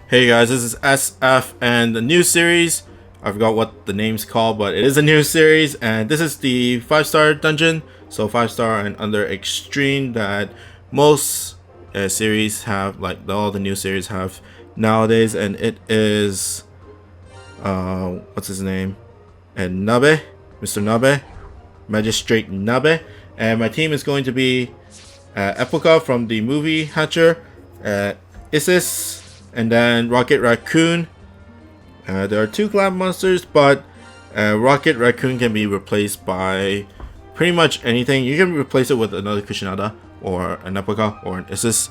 Hey guys, this is SF and the new series. I forgot what the name's called, but it is a new series, and this is the 5-star dungeon. So 5-star and under extreme that most series have, like all the new series have nowadays, and it is what's his name? And Nabe, Mr. Nabe, Magistrate Nabe, and my team is going to be Epoca from the movie Hatcher, Isis, and then Rocket Raccoon. There are 2 collab monsters, but Rocket Raccoon can be replaced by pretty much anything. You can replace it with another Kushinada or an Epoca or an Isis.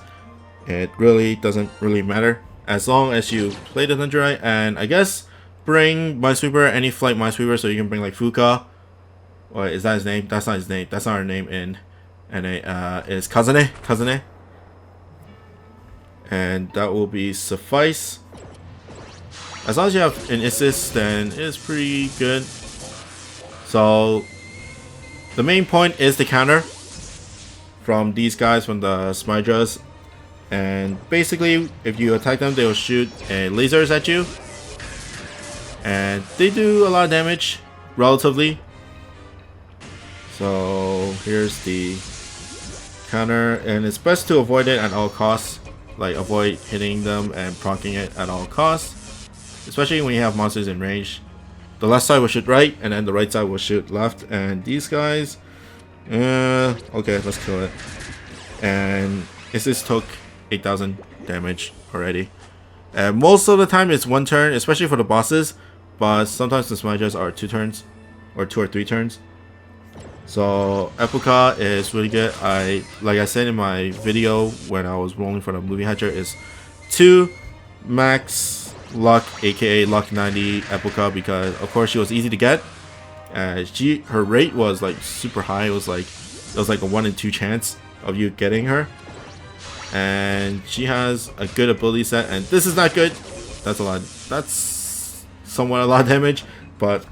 It really doesn't really matter as long as you play the dungeon right. And I guess bring Minesweeper, any flight Minesweeper, so you can bring like Fuka. Or is that his name? That's not his name. That's not her name in NA. It's Kazane. And that will be suffice. As long as you have an Isis, then it's pretty good. So the main point is the counter from these guys, from the Smydras. And basically, if you attack them, they will shoot lasers at you. And they do a lot of damage, relatively. So here's the counter, and it's best to avoid it at all costs. Like, avoid hitting them and proccing it at all costs, especially when you have monsters in range. The left side will shoot right, and then the right side will shoot left. And these guys, okay, let's kill it. And Isis took 8,000 damage already. And most of the time it's 1 turn, especially for the bosses, but sometimes the Smydras are 2 turns, or 2 or 3 turns. So Epoca is really good. Like I said in my video when I was rolling for the movie Hatcher, is 2 max luck, aka luck 90 Epoca, because of course she was easy to get. Her rate was like super high. It was like a 1 in 2 chance of you getting her. And she has a good ability set, and this is not good. That's a lot. That's somewhat a lot of damage, but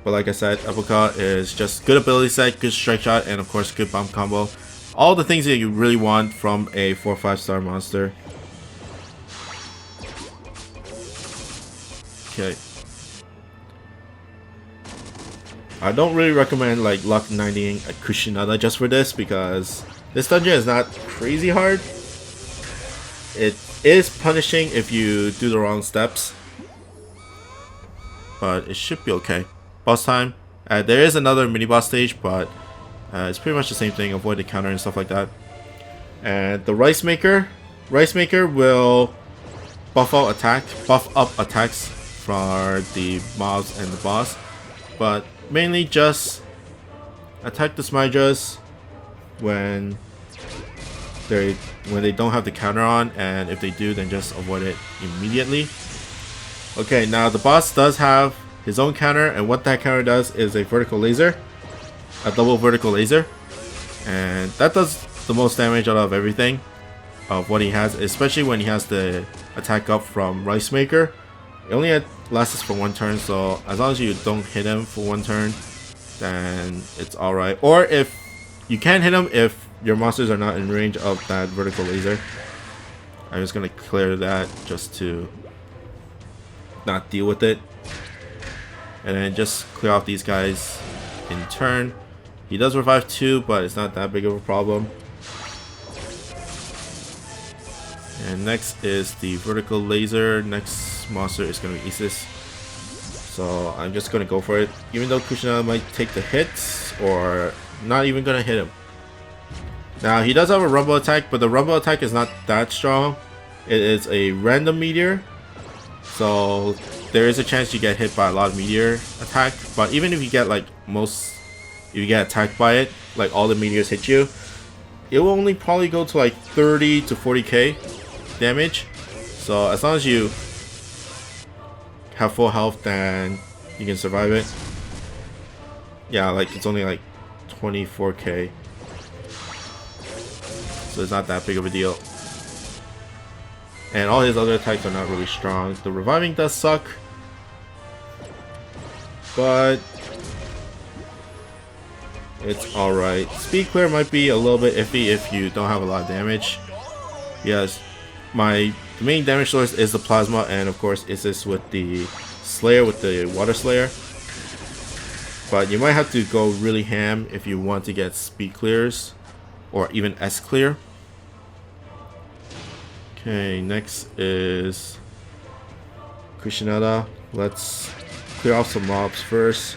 like I said, Epoca is just good ability set, good strike shot, and of course good bomb combo. All the things that you really want from a 4-5-star monster. Okay. I don't really recommend like luck 90ing a Kushinada just for this, because this dungeon is not crazy hard. It is punishing if you do the wrong steps, but it should be okay. Boss time. There is another mini boss stage, but it's pretty much the same thing. Avoid the counter and stuff like that. And the Rice Maker will buff up attacks for the mobs and the boss, but mainly just attack the Smydras when they don't have the counter on, and if they do, then just avoid it immediately. Okay, now the boss does have his own counter, and what that counter does is a vertical laser, a double vertical laser, and that does the most damage out of everything of what he has, especially when he has the attack up from Rice Maker. It only lasts for 1 turn, so as long as you don't hit him for 1 turn, then it's alright. Or if you can hit him if your monsters are not in range of that vertical laser. I'm just gonna clear that just to not deal with it. And then just clear off these guys in turn. He does revive 2, but it's not that big of a problem. And next is the vertical laser. Next monster is going to be Isis. So I'm just going to go for it. Even though Kushina might take the hits, or not even going to hit him. Now he does have a rumble attack, but the rumble attack is not that strong. It is a random meteor. So there is a chance you get hit by a lot of meteor attack, but even if you get if you get attacked by it, like all the meteors hit you, it will only probably go to like 30 to 40k damage. So as long as you have full health, then you can survive it. Yeah, like it's only like 24k, so it's not that big of a deal. And all his other attacks are not really strong. The reviving does suck, but it's alright. Speed clear might be a little bit iffy if you don't have a lot of damage. Yes, the main damage source is the plasma, and of course Isis with the Slayer, with the Water Slayer. But you might have to go really ham if you want to get speed clears or even S clear. Okay, next is Kushinada. Let's clear off some mobs first.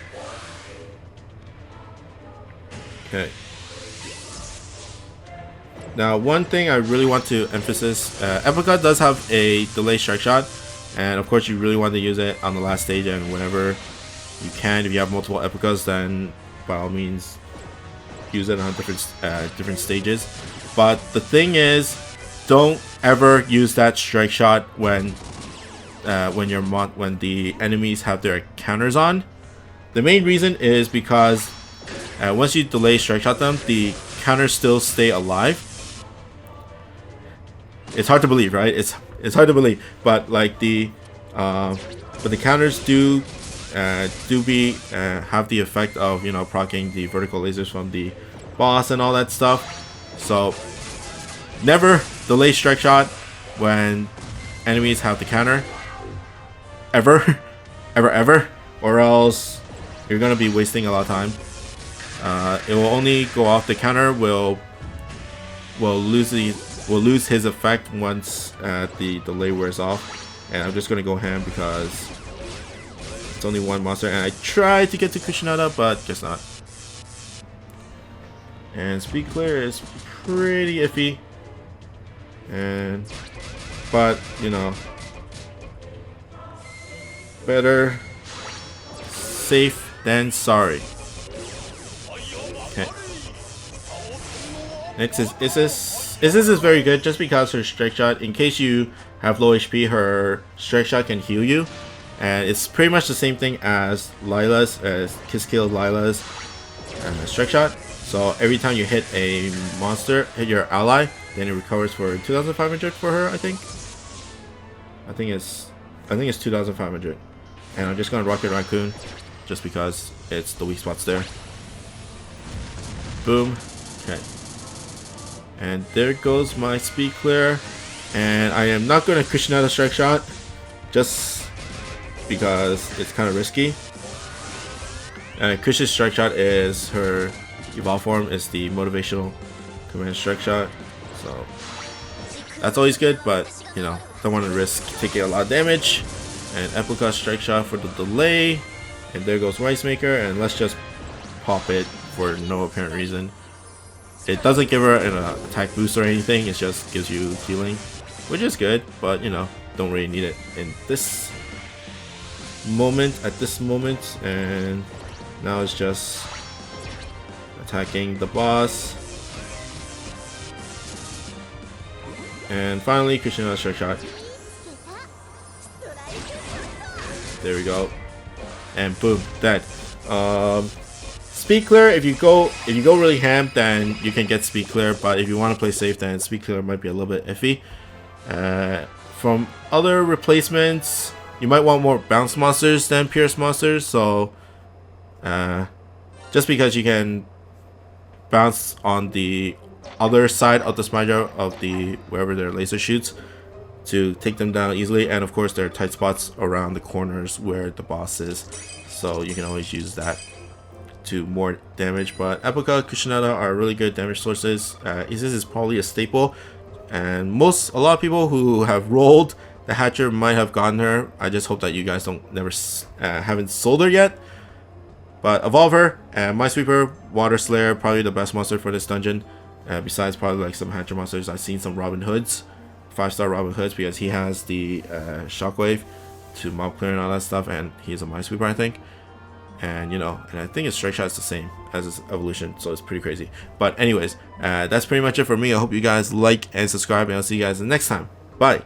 Okay. Now, one thing I really want to emphasize, Epica does have a delay strike shot, and of course you really want to use it on the last stage and whenever you can. If you have multiple Epicas, then by all means use it on different stages. But the thing is, don't ever use that strike shot when the enemies have their counters on. The main reason is because once you delay strike shot them, the counters still stay alive. It's hard to believe, right? It's hard to believe, but like the counters do have the effect of, you know, proccing the vertical lasers from the boss and all that stuff. So never delay strike shot when enemies have the counter, ever, ever, or else you're gonna be wasting a lot of time. It will only go off, the counter will lose his effect once the delay wears off. And I'm just gonna go ham because it's only one monster, and I tried to get to Kushinada, but guess not. And speed clear is pretty iffy, but you know, better safe than sorry. Okay. Next is Isis. Isis is very good just because her strike shot, in case you have low HP, her strike shot can heal you. And it's pretty much the same thing as Lila's, Kiss Kill Lila's strike shot. So every time you hit a monster, hit your ally, then it recovers for 2,500 for her, I think. I think it's 2,500. And I'm just gonna Rocket Raccoon just because it's the weak spots there. Boom. Okay. And there goes my speed clear. And I am not gonna Kushinada strike shot just because it's kind of risky. Kush's strike shot is her evolve form, is the motivational command strike shot, so that's always good, but you know, don't want to risk taking a lot of damage. And Epica strike shot for the delay, and there goes Rice Maker, and let's just pop it for no apparent reason. It doesn't give her an attack boost or anything, it just gives you healing, which is good, but you know, don't really need it in this moment, and now it's just attacking the boss. And finally Kushinada strike shot. There we go. And boom, dead. Speed clear, if you go really ham, then you can get speed clear, but if you want to play safe, then speed clear might be a little bit iffy. From other replacements, you might want more bounce monsters than pierce monsters, so just because you can bounce on the other side of the spider of the wherever their laser shoots to take them down easily, and of course there are tight spots around the corners where the boss is, so you can always use that to more damage. But Epica, Kushinada are really good damage sources. Isis is probably a staple, and a lot of people who have rolled the Hatcher might have gotten her. I just hope that you guys haven't sold her yet. But evolve her, Minesweeper, Water Slayer, probably the best monster for this dungeon. Besides probably like some Hatcher monsters, I've seen some Robin Hoods, 5-star Robin Hoods, because he has the Shockwave to mob clear and all that stuff, and he's a Minesweeper, I think. And you know, and I think his strike shot is the same as his evolution, so it's pretty crazy. But anyways, that's pretty much it for me. I hope you guys like and subscribe, and I'll see you guys the next time. Bye.